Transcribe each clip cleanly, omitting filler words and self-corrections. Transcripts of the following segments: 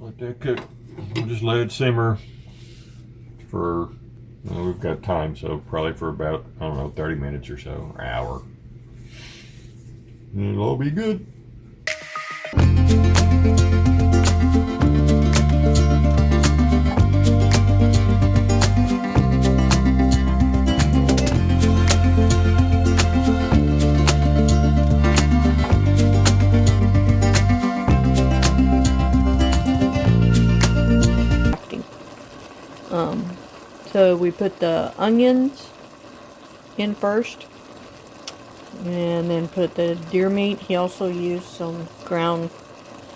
Let that cook. We'll just let it simmer for, well, we've got time, so probably for about, I don't know, 30 minutes or so, or an hour. And it'll all be good. So we put the onions in first, and then put the deer meat. He also used some ground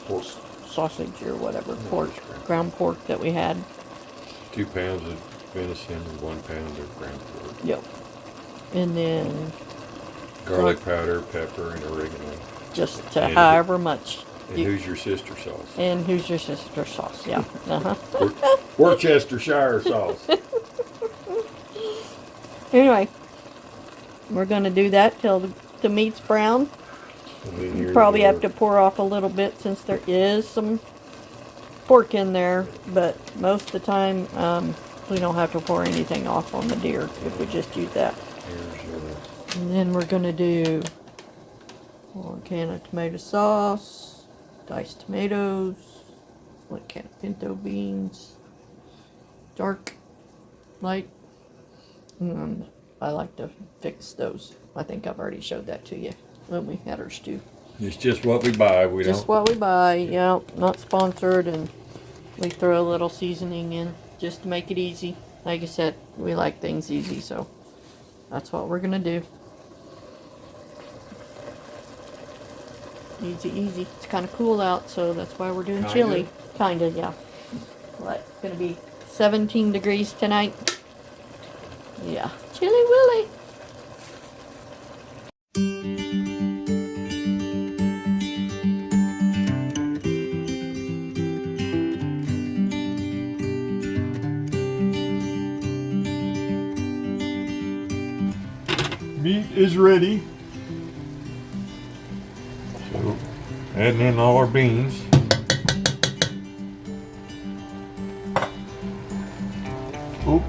Pork. sausage or whatever, ground pork that we had. 2 pounds of venison and 1 pound of ground pork. Yep. And then Garlic powder, pepper, and oregano. just to however much. And who's your sister sauce? And who's your sister sauce? Yeah. Worcestershire sauce. Anyway, we're gonna do that till the meat's brown. You probably have to pour off a little bit since there is some pork in there, but most of the time we don't have to pour anything off on the deer if we just use that. And then we're gonna do 1 can of tomato sauce, diced tomatoes, 1 can of pinto beans, dark, light. And I like to fix those. I think I've already showed that to you when we had our stew. It's just what we buy. What we buy, yeah, not sponsored, and we throw a little seasoning in just to make it easy. Like I said, we like things easy, so that's what we're gonna do. Easy, easy. It's kind of cool out, so that's why we're doing chili. Kinda, yeah. What? It's gonna be 17 degrees tonight. Yeah. Chilly Willy. Meat is ready. So, adding in all our beans. Oop.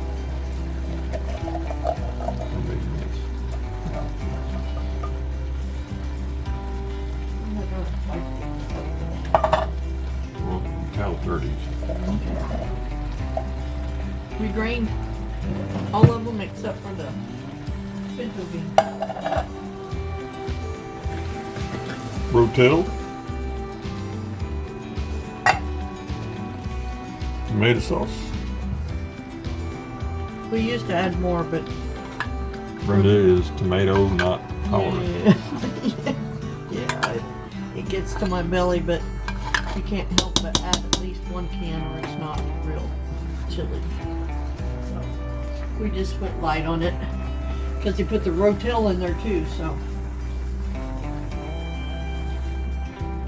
Well, cow 30s. We drained all of them except for the pinto bean. Rotel. Tomato sauce. We used to add more, but Brenda is tomato, not tolerant. yeah, it gets to my belly, but you can't help but add at least 1 can or it's not real chili. So we just went light on it because you put the rotel in there too, so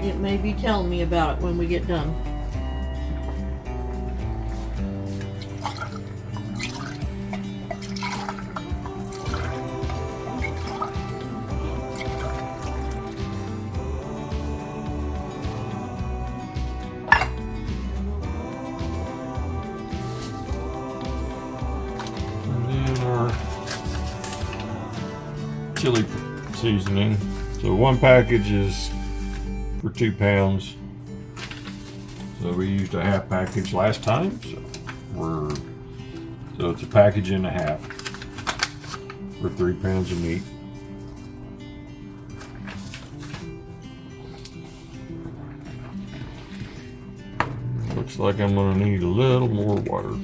it may be telling me about it when we get done. Chili seasoning. So 1 package is for 2 pounds. So we used a half package last time. So it's a package and a half for 3 pounds of meat. Looks like I'm gonna need a little more water.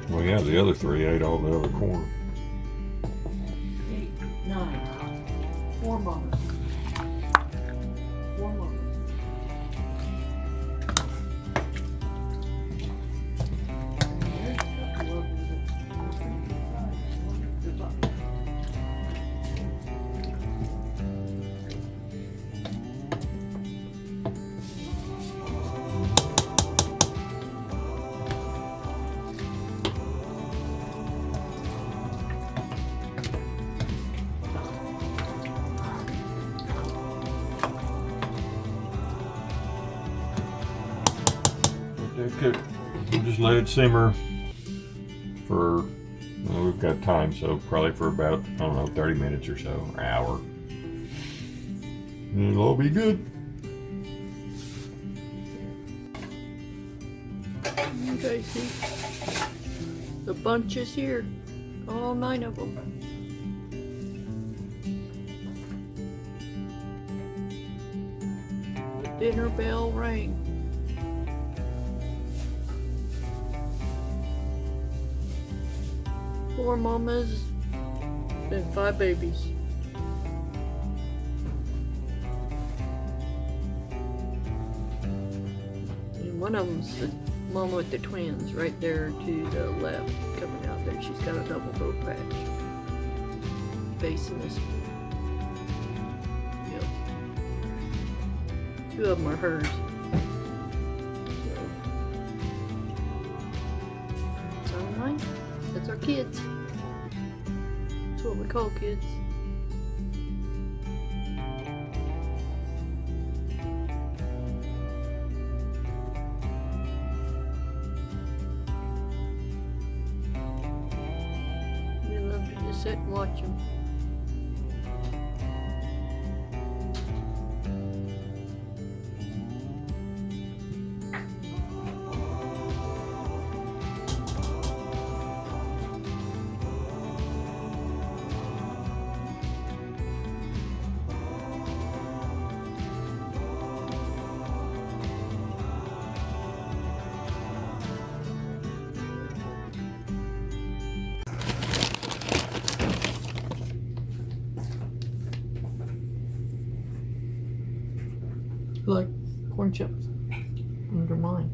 Well, yeah, the other 3 ate all the other corn. 8, 9. 4 mamas. 4 mamas. Cook. We'll just let it simmer for, well, we've got time, so probably for about, I don't know, 30 minutes or so, or an hour. And it'll all be good. Okay, see? The bunch is here. All 9 of them. The dinner bell rang. Four mamas and 5 babies. And one of them's the mama with the twins, right there to the left, coming out there. She's got a double throat patch. Facing this. Yep. 2 of them are hers. So, all mine. That's our kids. That's what we call kids. We love to just sit and watch them. Like corn chips under mine.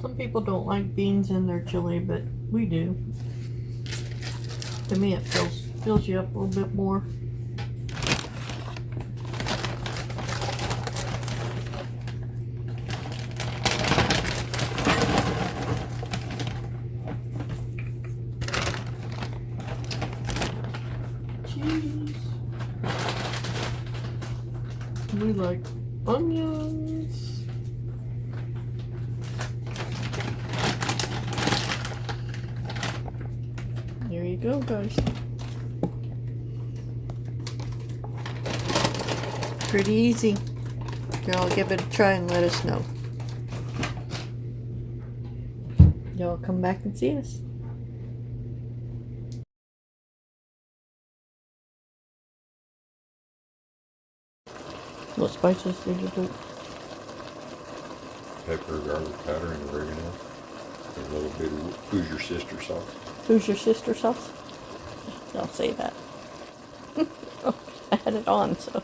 Some people don't like beans in their chili, but we do. To me, it fills you up a little bit more. Cheese. We like onions. There you go, guys. Pretty easy. Y'all give it a try and let us know. Y'all come back and see us. What spices did you put? Pepper, garlic powder, and oregano. And a little bit of Who's Your Sister sauce. Who's your sister sauce? I'll say that. Oh, I had it on, so.